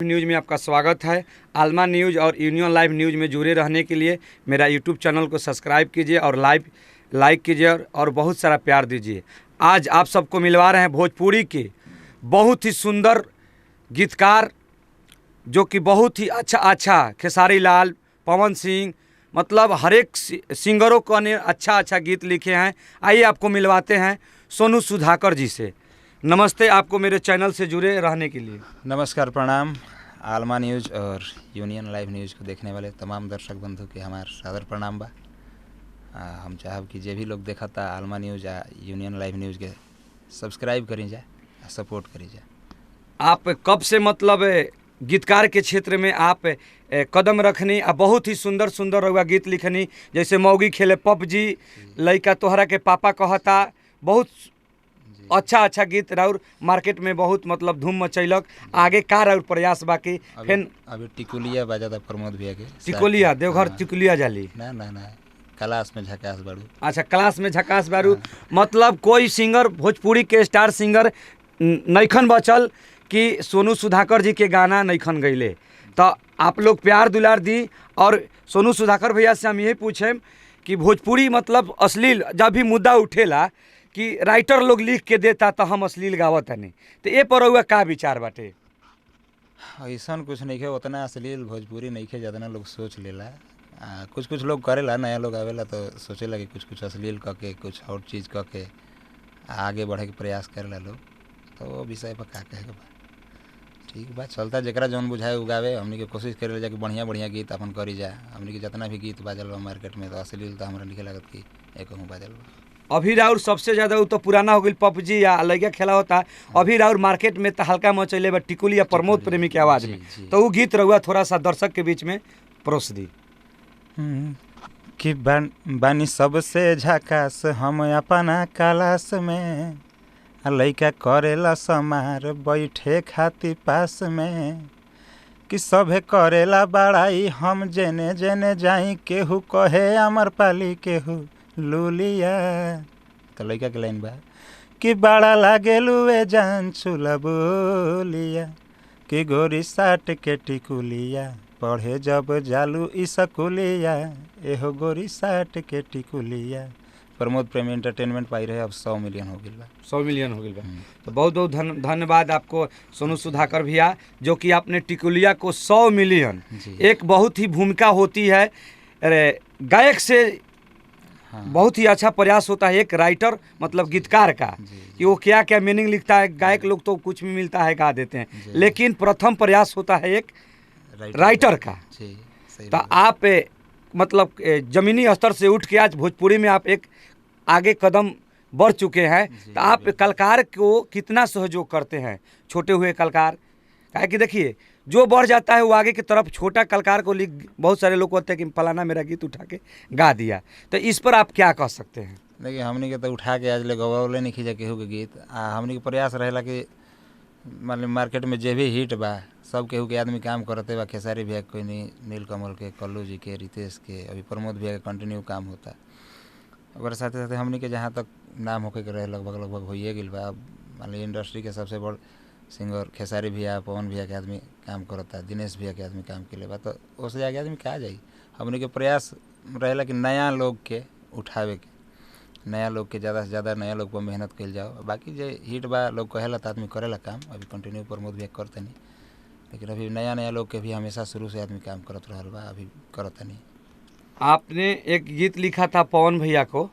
News में आपका स्वागत है। आलमा न्यूज़ और यूनियन लाइव न्यूज़ में जुड़े रहने के लिए मेरा यूट्यूब चैनल को सब्सक्राइब कीजिए और लाइक कीजिए और बहुत सारा प्यार दीजिए। आज आप सबको मिलवा रहे हैं भोजपुरी के बहुत ही सुंदर गीतकार, जो कि बहुत ही अच्छा खेसारी लाल, पवन सिंह, मतलब हर एक सिंगरों को ने अच्छा गीत लिखे हैं। आइए आपको मिलवाते हैं सोनू सुधाकर जी से। नमस्ते आपको मेरे चैनल से जुड़े रहने के लिए। नमस्कार, प्रणाम। आलमा न्यूज़ और यूनियन लाइव न्यूज़ को देखने वाले तमाम दर्शक बंधु के हमार सादर प्रणाम बा। हम चाहब कि जे भी लोग देखा था आलमा न्यूज़ या यूनियन लाइव न्यूज़ के सब्सक्राइब करी जाए, सपोर्ट करी जाए। आप कब से मतलब गीतकार के क्षेत्र में आप कदम रखनी आ बहुत ही सुंदर रहुआ गीत लिखनी, जैसे मौगी खेले पबजी, लइका तोहरा के पापा कहता, बहुत अच्छा गीत राउर मार्केट में बहुत मतलब धूम मचैलक। आगे का राउर प्रयास बाकी फिर अभी टिकुलिया बाजा था प्रमोद भैया के टिकुलिया देवघर टिकुलिया जाली ना क्लास में झकास बाड़ू। अच्छा, क्लास में झकास बारू। मतलब कोई सिंगर भोजपुरी के स्टार सिंगर नैखन बचल कि सोनू सुधाकर जी के गाना नैखन गईले, तो आप लोग प्यार दुलार दी। और सोनू सुधाकर भैया से हम यही पूछें कि भोजपुरी मतलब अश्लील जब भी मुद्दा उठेला कि राइटर लोग लिख के देता तो हम अश्लील गावत नहीं, तो ये पर हुआ का विचार बाटे? ऐसा कुछ नहीं है, उतना अश्लील भोजपुरी नहीं है जितना लोग सोच लेला। कुछ लोग करेला, नया लोग आवेला तो सोचेला कि कुछ अश्लील करके कुछ और चीज़ करके आगे बढ़े के प्रयास करेला लोग। तो वो विषय पर का कहे बा, ठीक बा, चलता जरा जौन बुझाए उगावे। हमनी के कोशिश करे जा कि बढ़िया गीत अपन करी जाए। हमनी के जितना भी गीत बाजल बा मार्केट में, तो अश्लील तो हमारा लिखे लागत कि एक बाजल बा। अभी राउर सबसे ज़्यादा वो तो पुराना हो गई पबजी या लड़का खेला होता। अभी राउर मार्केट में तो हल्का मचैले बा टिकुली या प्रमोद प्रेमी की आवाज़ में, तो वो गीत रहुआ थोड़ा सा दर्शक के बीच में परोस दी। कि बानी सबसे झकास हम अपना क्लास में, लइका करेला समार बैठे खाती पास में, कि सभे करेला बड़ाई हम जेने जेने जाई, केहू कहे अमर पाली केहू लूलिया। तो लइका के लाइन बा कि बड़ा लागे लुए जान चूला बोलिया, कि गोरी साट के टिकुलिया, पढ़े जब जालू स्कूलिया, एहो गोरी साट के टिकुलिया। प्रमोद प्रेमी एंटरटेनमेंट पाई रहे, अब 100 मिलियन हो गई बा। 100 मिलियन हो गई बा। तो बहुत धन्यवाद आपको सोनू सुधाकर भैया, जो कि आपने टिकुलिया को 100 मिलियन। एक बहुत ही भूमिका होती है गायक से, बहुत ही अच्छा प्रयास होता है एक राइटर मतलब गीतकार का, कि वो क्या मीनिंग लिखता है। गायक लोग तो कुछ भी मिलता है गा देते हैं, लेकिन प्रथम प्रयास होता है एक राइटर का। तो आप मतलब जमीनी स्तर से उठ के आज भोजपुरी में आप एक आगे कदम बढ़ चुके हैं। तो आप कलाकार को कितना सहयोग करते हैं, छोटे हुए कलाकार? काहे कि देखिए, जो बढ़ जाता है वो आगे की तरफ छोटा कलाकार को लिख, बहुत सारे लोग होते हैं कि फलाना मेरा गीत उठा के गा दिया, तो इस पर आप क्या कह सकते हैं? देखिए, हमनी के तो उठा के आज ले गवावले नहीं खींचा केहू के गीत। हमनी के प्रयास रहेला कि मतलब मार्केट में जे भी हिट बा सब केहू के आदमी काम करते बा। खेसारी भैया कोई नहीं, नीलकमल के, कल्लू जी के, रितेश के, अभी प्रमोद भैया के कंटिन्यू काम होता। और साथ साथ हमनी के जहाँ तक नाम होके के रहे लगभग होइए गइल बा। अब मान ली इंडस्ट्री के सबसे बड़ सिंगर खेसारी भैया, पवन भैया के आदमी काम करता, दिनेश भैया के आदमी काम के ले बा, तो उससे आगे आदमी कहाँ जाई। हमनी के प्रयास रहेला कि नया लोग के उठावे के, नया लोग के ज़्यादा से ज़्यादा नया लोग पर मेहनत कल जाओ। बाकी जे हिट बा लोग कहेला तो आदमी करेला काम। अभी कंटिन्यू प्रमोद भैया करते नहीं, लेकिन अभी नया लोग के भी हमेशा शुरू से आदमी काम करत रहल बा, अभी करता नहीं। आपने एक गीत लिखा था पवन भैया को,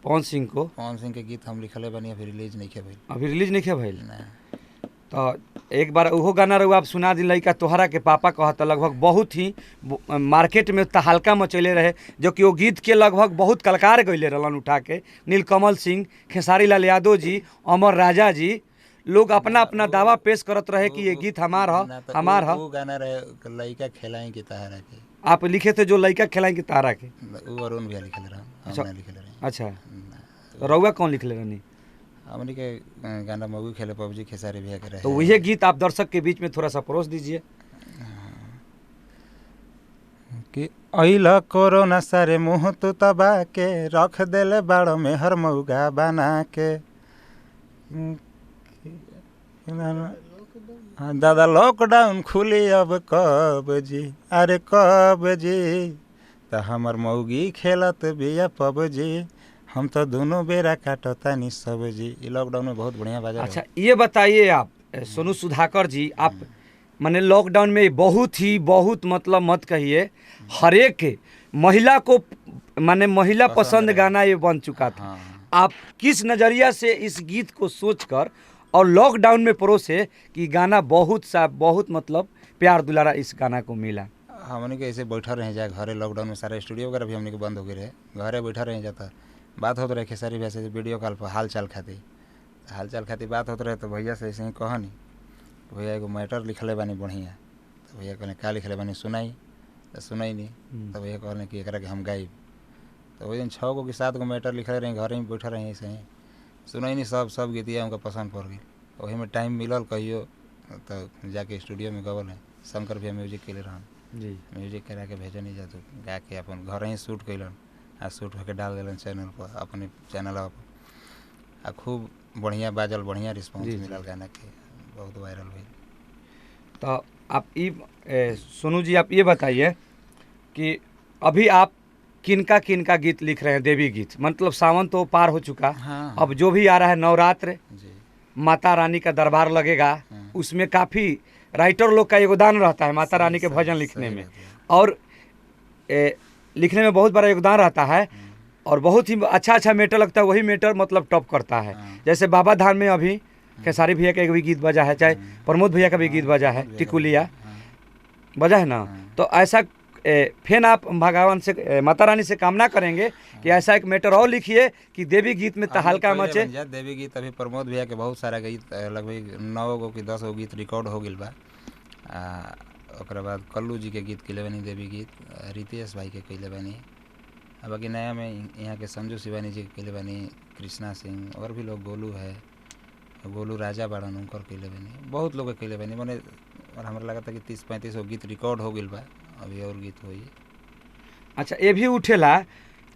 पवन सिंह के गीत हम लिखले बनी, अभी रिलीज नहीं है भाई। अभी रिलीज नहीं है भाई? तो एक बार वो गाना रहुआ आप सुना दी, लइका तोहरा के पापा कहता। लगभग बहुत ही मार्केट में तहलका मचैले रहे, जो कि वो गीत के लगभग बहुत कलाकार गईले रहलन उठा के। नीलकमल सिंह, खेसारी लाल यादव जी, अमर राजा जी, लोग अपना दावा पेश करत रहे कि ये गीत हमार है। वो गाना रहे लइका खेलाएं की तारा के, आप लिखे थे जो लइका खेलाएं की तारा के, वो अरुण भैया लिखले रहे। अच्छा, तो रहुआ कौन लिखले रहनी? हमनी के गाना मौगी खेले पबजी खेसारी भैया के रहे। तो वही गीत आप दर्शक के बीच में थोड़ा सा परोस दीजिए। कि अइला कोरोना सारे मुँह तू तबा के, रख देले बाड़ो में हर मौगा बना के। हाँ दादा लॉकडाउन खुली अब कब जी, अरे कब जी, तो हमर मौगी खेलत बिया पबजी, हम तो दोनों बेरा काटतानी सब्जी। ये लॉकडाउन में बहुत बढ़िया बाजा। अच्छा ये बताइए आप सोनू सुधाकर जी, आप माने लॉकडाउन में बहुत मतलब मत कहिए, हर एक महिला को माने महिला पसंद रहे। गाना ये बन चुका था। हाँ। आप किस नज़रिया से इस गीत को सोचकर और लॉकडाउन में परोसे कि गाना बहुत मतलब प्यार दुलारा इस गाना को मिला? हमने के ऐसे बैठा रहे जाए घरे, लॉकडाउन में सारे स्टूडियो वगैरह भी हमने के बंद हो गए रहे, घरे बैठा रहे जाता बात होते रहे खेसारी भैया से वीडियो कॉल पर हाल चाल खाती बात होते रहे। तो भैया से ऐसे ही कहनी, भैया एगो मैटर लिखले बानी बढ़िया, तो भैया कहने का लिखले बानी सुनाई, तो सुनाई नहीं। तो भैया कहने कि एकरा के हम गाइब। तो वही दिन 6 गो कि 7 गो मैटर लिखले रहे, घर में बैठे रहे ऐसे ही सुनाई नहीं, सब गीतिया उनका पसंद पड़ गई। वही में टाइम मिलल कहियो तो जाके स्टूडियो में गवल है, शंकर भैया म्यूजिक के लिए रहन जी, म्यूजिक करा के भेजन ही जाते, गा के अपन घर ही शूट कैलन आ शूट होकर डाल दिलन चैनल पर, अपने चैनल पर आ खूब बढ़िया बाजल, बढ़िया रिस्पॉन्स मिलल गाना के, बहुत वायरल हुई। तो आप सोनू जी आप ये बताइए कि अभी आप किनका गीत लिख रहे हैं? देवी गीत, मतलब सावन तो पार हो चुका। हाँ। अब जो भी आ रहा है नवरात्र, जी। माता रानी का दरबार लगेगा, उसमें काफ़ी राइटर लोग का योगदान रहता है माता रानी के भजन लिखने में, और लिखने में बहुत बड़ा योगदान रहता है, और बहुत ही अच्छा मैटर लगता है, वही मैटर मतलब टॉप करता है। जैसे बाबा धाम में अभी खेसारी भैया का एक भी गीत बजा है, चाहे प्रमोद भैया का भी गीत बजा है, टिकुलिया बजा है ना। तो ऐसा फिर आप भगवान से माता रानी से कामना करेंगे कि ऐसा एक मैटर और लिखिए कि देवी गीत में तहलका मचे। देवी गीत अभी प्रमोद भैया के बहुत सारा गीत, लगभग 9 गो कि 10 गो गीत रिकॉर्ड हो गई बा। ओकरा बाद कल्लू जी के गीत कैले बनी, देवी गीत रितेश भाई के कैले बनी, बाकी नया में यहाँ के संजू शिवानी जी के कैले बनी, कृष्णा सिंह और भी लोग, गोलू है, गोलू राजा बाड़न उनकर कैले बनी, बहुत लोग के कैले बनी मने। और हमारा लगा था कि 30-35 गो गीत रिकॉर्ड हो गई बा, अभी और गीत हुई। अच्छा ये भी उठेला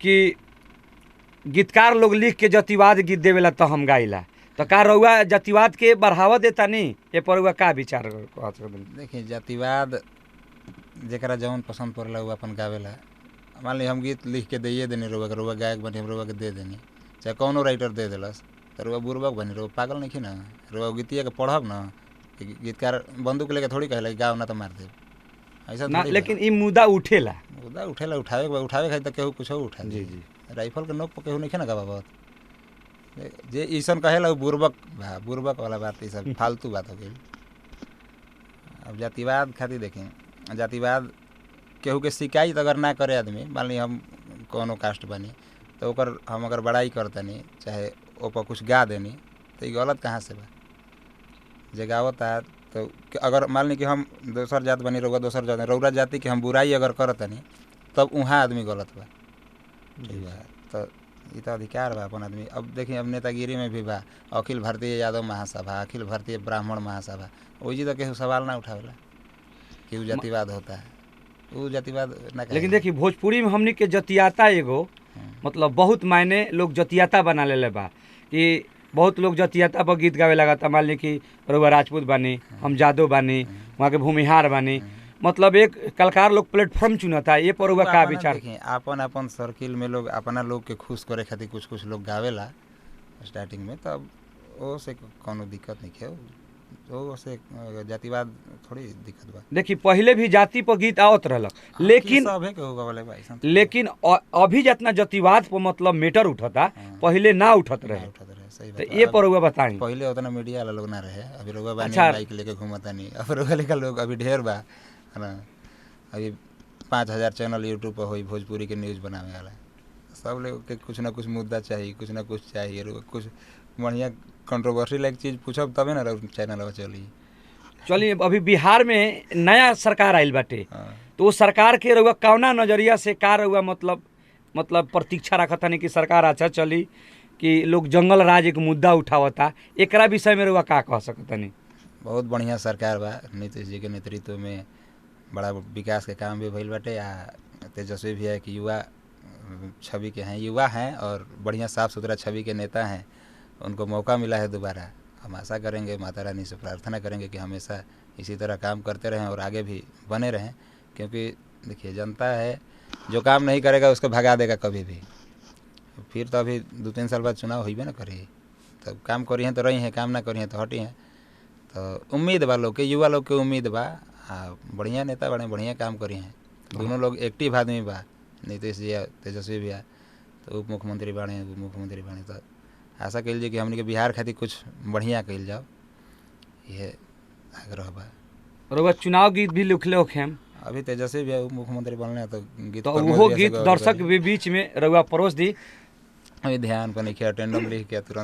कि गीतकार लोग लिख के जातिवाद गीत देवेला तो हम गाइला, तो का रउआ जातिवाद के बढ़ावा देता नहीं? ये पर रउआ का विचार? देखिए जातिवाद जरा जौन पसंद पड़ेला वो अपन गावेला। मान ली हम गीत लिख के दिए देनी रउआ के, रउआ गायक बनी, हम रउआ के दे देनी, चाहे कौनो राइटर दे दिलस, तो रउआ बुरबक बनी, रउआ पागल नहीं ना। रउआ गीतिया के पढ़ब ना, गीतकार बंदूक लेके थोड़ी कहेला गाओ ना तो मार दे, ऐसा ना। लेकिन ई मुद्दा उठेला, उठावे खातिर तो केहू कुछ उठा जी जी, राइफल के नोक पर केहू नहीं ना गावा बहुत, जे ईसन कहेला वो बुरबक वाला बात, ये सब फालतू बात हो गई। अब जातिवाद खातिर देखें, जातिवाद केहू के शिकायत अगर ना करे आदमी, मान ली हम कोनो कास्ट बनी तो ओकर हम अगर बड़ाई करतनी चाहे ओपर कुछ गा देनी, तो ये गलत कहाँ से बा? जे गावता तो अगर मान ली कि हम दोसर जात बनी, रउआ दोसर जात, रउरा जाति के हम बुराई अगर करतनी तब वहाँ आदमी गलत बा, ठीक बा? तो ये तो अधिकार बा अपन आदमी। अब देखिए अब नेतागिरी में भी बा, अखिल भारतीय यादव महासभा, अखिल भारतीय ब्राह्मण महासभा, वही तो केहू सवाल ना उठावेला कि वो जातिवाद होता है, वो जातिवाद ना। लेकिन देखिए भोजपुरी में हमनी के जतियाता एगो मतलब बहुत मायने लोग जतियाता बना ले बा, कि बहुत लोग जतियाता पर गीत गावे लगा था। मान ली कि रउआ राजपूत बानी, हम जादव बानी, वहाँ के भूमिहार बानी, मतलब एक कलाकार लोग प्लेटफॉर्म चुनता है, ये पर रउआ का विचार? अपन अपन सर्किल में लोग अपना लोग के खुश करे खातिर कुछ लोग गावेला स्टार्टिंग में, तब वो से कोनो दिक्कत नहीं है, तो से जातिवाद थोड़ी दिक्कत बा। देखिए पहले भी जाति पर गीत आवत रहलक, लेकिन लेकिन अभी जितना जातिवाद पर मतलब मीटर उठता, पहले ना उठत रहे। तो ये पर रउआ बताई, पहले उतना मीडिया वाला लोग ना रहे, अभी रउआ बानी बाइक लेके घूमता नहीं, अब रउआ लेकर लोग अभी ढेर बा है ना। अभी 5000 चैनल यूट्यूब पर हुई भोजपुरी के न्यूज़ बनावे वाला, सब लोग के कुछ ना कुछ मुद्दा चाहिए, कुछ ना कुछ चाहिए, कुछ बढ़िया कंट्रोवर्सी लाइक चीज़ पूछब तबे ना चैनल चली। चलिए अभी बिहार में नया सरकार आइल बाटे, तो वो सरकार के रउआ कौना नजरिया से का रउआ मतलब प्रतीक्षा रखता नहीं कि सरकार अच्छा चली, कि लोग जंगल राज एक मुद्दा उठावता, एकरा विषय में रउआ का कह सकता नहीं? बहुत बढ़िया सरकार बा, नीतीश जी के नेतृत्व में बड़ा विकास के काम भी भइल बाटे। तेजस्वी भी है कि युवा छवि के हैं, युवा हैं और बढ़िया साफ़ सुथरा छवि के नेता हैं, उनको मौका मिला है दोबारा, हम आशा करेंगे, माता रानी से प्रार्थना करेंगे कि हमेशा इसी तरह काम करते रहें और आगे भी बने रहें, क्योंकि देखिए जनता है, जो काम नहीं करेगा उसको भगा देगा कभी भी। फिर तो अभी 2-3 साल बाद चुनाव होइबे ना करी, तब काम करी हैं तो रही हैं, काम ना करी हैं तो हटी हैं। तो उम्मीद बा लोग के, युवा लोग के उम्मीद बा, बढ़िया नेता बने, बढ़िया काम करी हैं। दोनों लोग एक्टिव आदमी बा, नीतीश जी या तेजस्वी भी तो उप मुख्यमंत्री बाणे, उप मुख्यमंत्री बाणे। तो आशा कल जी कि हमने के बिहार खातिर कुछ बढ़िया कल जाओ, ये आग्रह बा। रउआ चुनाव गीत भी लिखले होखे हम, अभी तेजस्वी भी उप मुख्यमंत्री बनले तो गीत तो प्रमोद वो भैया से गीत गौर दर्शक करी। भी बीच में रउआ परोस दी। अभी ध्यान पर नहीं किया, अटेंडम लिख के तुरंत